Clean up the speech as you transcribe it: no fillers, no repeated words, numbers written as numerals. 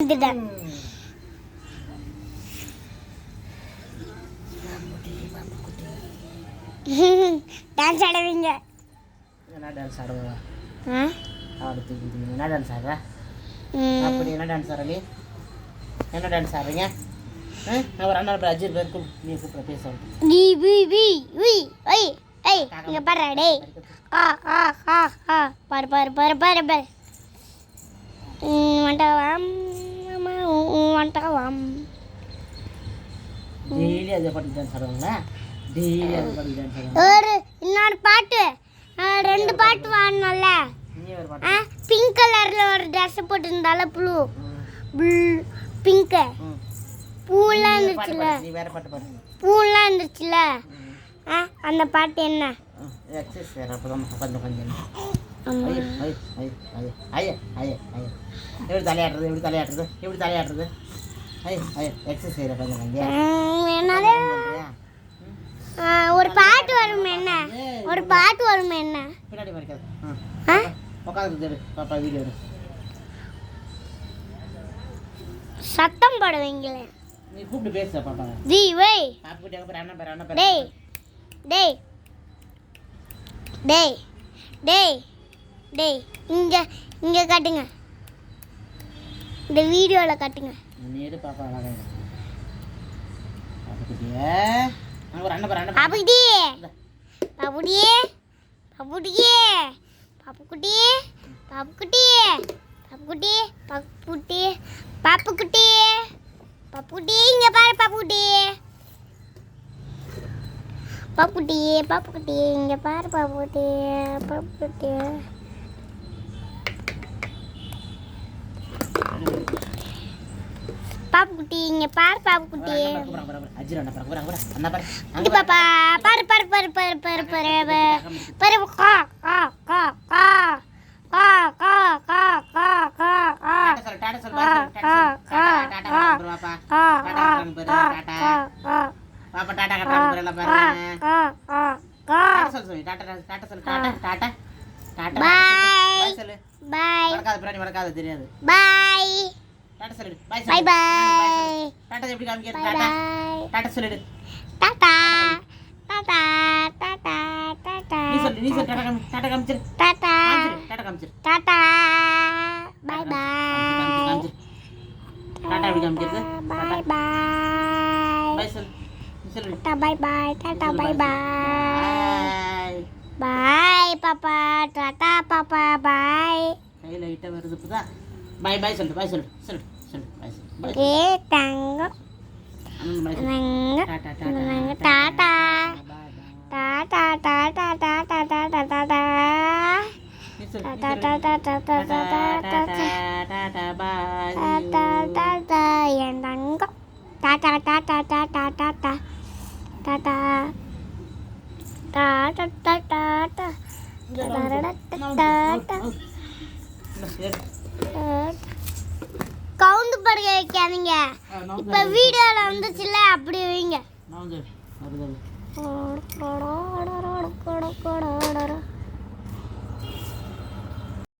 Dance ஆடுவீங்க? என்ன dance ஆடுவா? என்ன dance ஆடுற? அப்படி என்ன டான்ஸ் ஆடுற? நீ என்ன டான்ஸ் ஆடுறீங்க? அவர் அண்ணா அஜித் பேருக்கு நீ கூப்பிட பேச இங்க பாரு டேய். பாரு பாரு பாரு பாரு பாரு. டெய்லி அதை பாட்டு டான்ஸ் ஆடுவாங்களா? டெய்லி அதை பாட்டு டான்ஸ் ஆடுவாங்க. ஒரு இன்னொரு பாட்டு, ரெண்டு பாட்டு வாங்கணும்ல. பிங்க் கலர்ல ஒரு ட்ரெஸ் போட்டிருந்தால ப்ளூ பிங்க் பூலாம் இருந்துச்சுல. நீ வேற பாட்டு பாடு. பூலாம் இருந்துச்சுல, அந்த பாட்டு என்ன? எக்ஸஸ் வேற அப்பதான் உட்காந்து உட்காந்து எப்படி தலையாடுறது, எப்படி தலையாடுறது, எப்படி தலையாடுறது? எக்ஸஸ் வேற உட்காந்து ஒரு பாட்டு வருமே என்ன? ஒரு பாட்டு வருமே என்ன? பின்னாடி மறைக்காது. உட்காந்து பாப்பா வீடியோ சத்தம் போடுவீங்களே. நீ கூப்பிட்டு பேச பாப்பா. தி வை பாப்புட்ட அப்புறம் அண்ணா பேர் அண்ணா பேர். டேய் டேய் டேய் டேய் டேய் இங்க இங்க காட்டுங்க, இந்த வீடியோல காட்டுங்க. நீ எடு பாப்பா அழகா. பாப்புட்டியே அங்க ஒரு அண்ணா பேர் அண்ணா. பாப்புட்டியே பாப்புட்டியே பாப்புட்டியே பாப்புக்குட்டி பாப்புக்குட்டி பாப்புக்குட்டி பாப்புக்குட்டி பாப்புக்குட்டி பாப்புக்குட்டி இங்க பாரு பாப்புக்குட்டி பாப்புக்குட்டி பாப்புக்குட்டி இங்க பாரு பாப்புக்குட்டி பாப்புக்குட்டி பாப்புக்குட்டி இங்க பாரு பாப்புக்குட்டி. அஜித் அண்ணா பேர் அங்க அண்ணா பேர் இங்க பாப்பா பாரு பாரு பாரு பாரு பாரு பாரு பாரு கா கா கா கா கா கா கா கா கா கா டாடா சொல் டாடா டாடா பாப்பா டாடா டாடா பாப்பா டாடா கட்டறல பாருங்க. டாடா சொல் டாடா டாடா சொல் டாடா டாடா டாடா பை சொல்லு. பை மறக்காத பிராணி மறக்காத தெரியாது. பை டாடா சொல்லு. By bye bye. டாடா எப்படி காமிக்கிறது? டாடா டாடா சொல்லிடு. டாடா டாடா டாடா டாடா. நீ சொல்லு டாடா காமிச்சிரு. டாடா டாடா காமிச்சிரு. Tata bye bye. டாடா எப்படி காமிக்கிறது? Bye bye. பை சொல்லு. நீ சொல்லு. Tata bye bye. Tata bye bye. Bye bye பாப்பா. டாடா பாப்பா பை. கையில லைட்டா வருது புதா. பை பை சொல்லு. பை சொல்லு. சொல்லு சொல்லு பை சொல்லு. ஏ தங்கம் நங்க டாடா நங்க டாடா டாடா டாடா டாடா டாடா டாடா டாடா நீ சொல்லு. Tata Tata Tata Tata tata bye. டாடா டாடா என் தங்கம். டாடா டாடா டாடா டாடா டாடா டாடா டாடா டாடா. கவுந்து படுக்க வைக்காதீங்க. இப்ப வீடியோல வந்துச்சுல அப்படி வைங்க. நான் வந்து வருது.